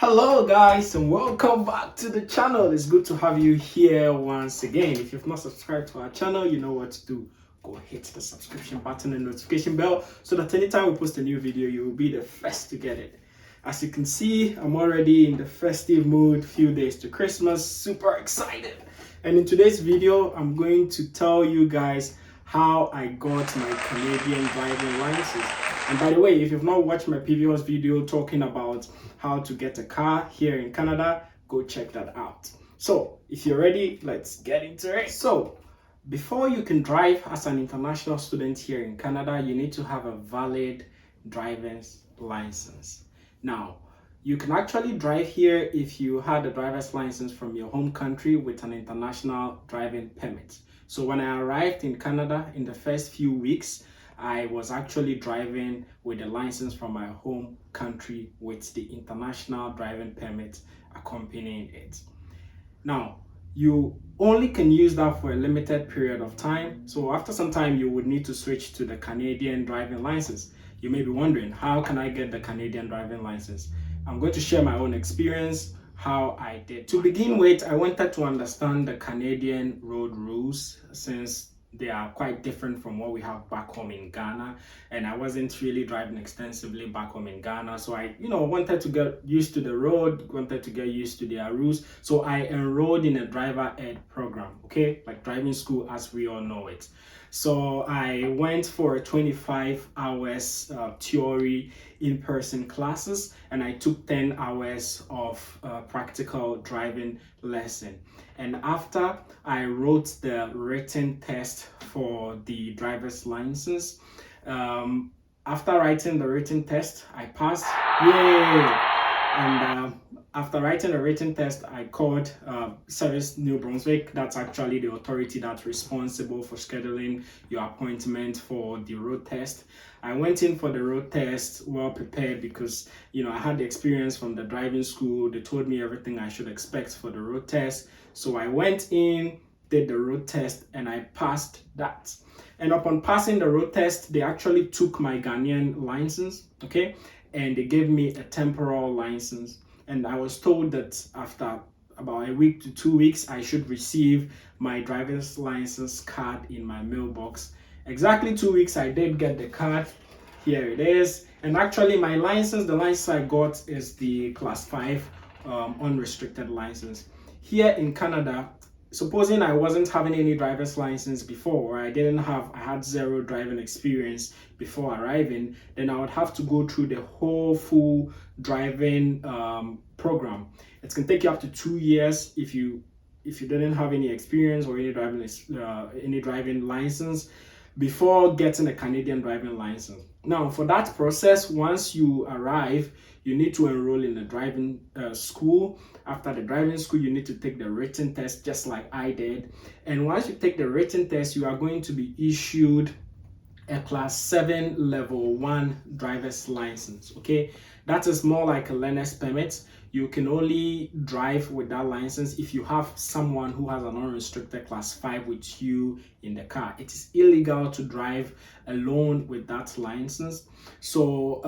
Hello guys and welcome back to the channel. It's good to have you here once again. If you've not subscribed to our channel, you know what to do. Go hit the subscription button and notification bell so that anytime we post a new video, you will be the first to get it. As you can see, I'm already in the festive mood, few days to Christmas, super excited. And in today's video, I'm going to tell you guys how I got my Canadian driving license. And by the way, if you've not watched my previous video talking about how to get a car here in Canada, go check that out. So if you're ready, let's get into it. So before you can drive as an international student here in Canada, you need to have a valid driver's license. Now, you can actually drive here if you had a driver's license from your home country with an international driving permit. So when I arrived in Canada in the first few weeks, I was actually driving with a license from my home country with the international driving permit accompanying it. Now, you only can use that for a limited period of time. So after some time, you would need to switch to the Canadian driving license. You may be wondering, how can I get the Canadian driving license? I'm going to share my own experience, how I did. To begin with, I wanted to understand the Canadian road rules since they are quite different from what we have back home in Ghana, and I wasn't really driving extensively back home in Ghana, so I wanted to get used to the road, wanted to get used to their rules. So I enrolled in a driver ed program, okay, like driving school as we all know it. So I went for 25 hours theory in-person classes, and I took 10 hours of practical driving lesson. And after I wrote the written test for the driver's license, after writing the written test, I passed. Yay! And after writing a written test, I called Service New Brunswick. That's actually the authority that's responsible for scheduling your appointment for the road test. I went in for the road test well prepared because I had the experience from the driving school. They told me everything I should expect for the road test. So I went in, did the road test, and I passed that. And upon passing the road test, they actually took my Ghanaian license, okay? And they gave me a temporal license. And I was told that after about a week to 2 weeks, I should receive my driver's license card in my mailbox. Exactly 2 weeks, I did get the card. Here it is. And actually my license, the license I got is the class 5 unrestricted license. Here in Canada, supposing I wasn't having any driver's license before, or I had zero driving experience before arriving, then I would have to go through the whole full driving program. It can take you up to 2 years if you didn't have any experience or any driving license before getting a Canadian driving license. Now, for that process, once you arrive, you need to enroll in a driving school. After the driving school, you need to take the written test just like I did. And once you take the written test, you are going to be issued a class 7 level 1 driver's license, okay? That is more like a learner's permit. You can only drive with that license if you have someone who has an unrestricted class 5 with you in the car. It is illegal to drive alone with that license. So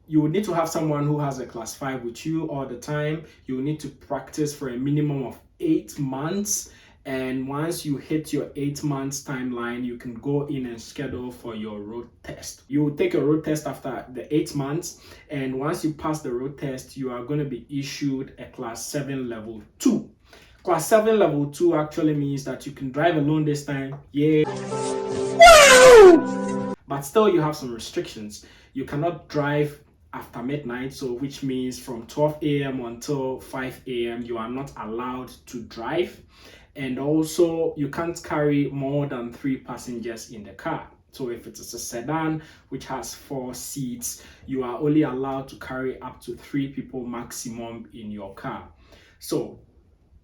you would need to have someone who has a class 5 with you all the time. You will need to practice for a minimum of 8 months. And once you hit your 8 months timeline, you can go in and schedule for your road test. You will take a road test after the 8 months. And once you pass the road test, you are going to be issued a class 7 level 2. Class 7 level 2 actually means that you can drive alone this time. Yeah. But still you have some restrictions. You cannot drive after midnight, so which means from 12 a.m. until 5 a.m. you are not allowed to drive. And also, you can't carry more than 3 passengers in the car. So if it is a sedan, which has 4 seats, you are only allowed to carry up to 3 people maximum in your car. So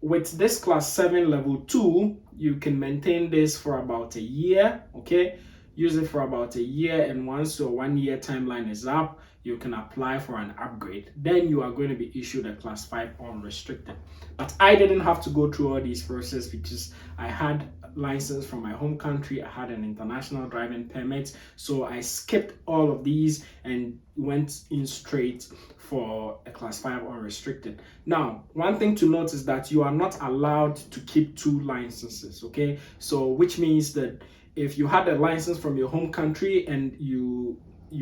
with this class 7 level 2, you can maintain this for about a year, okay? Use it for about a year, and once your 1 year timeline is up, you can apply for an upgrade. Then you are going to be issued a class 5 unrestricted. But I didn't have to go through all these processes because I had license from my home country. I had an international driving permit. So I skipped all of these and went in straight for a class 5 unrestricted. Now, one thing to note is that you are not allowed to keep 2 licenses, okay? So which means that if you had a license from your home country and you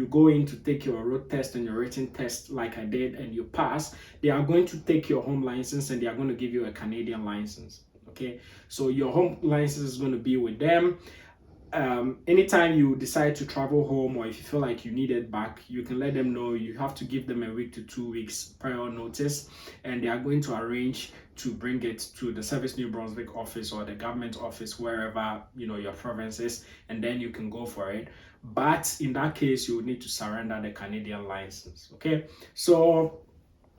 go in to take your road test and your written test like I did and you pass, they are going to take your home license and they are going to give you a Canadian license. Okay, so your home license is going to be with them. Anytime you decide to travel home, or if you feel like you need it back, you can let them know. You have to give them a week to 2 weeks prior notice, and they are going to arrange to bring it to the Service New Brunswick office or the government office, wherever your province is, and then you can go for it. But in that case, you would need to surrender the Canadian license. Okay, so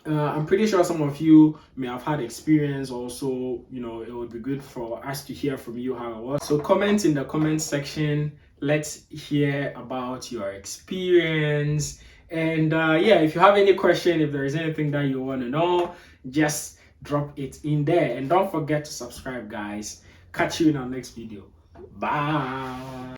I'm pretty sure some of you may have had experience also. It would be good for us to hear from you how it was. So comment in the comment section. Let's hear about your experience. And yeah, if you have any question, if there is anything that you want to know, just drop it in there. And don't forget to subscribe, guys. Catch you in our next video. Bye.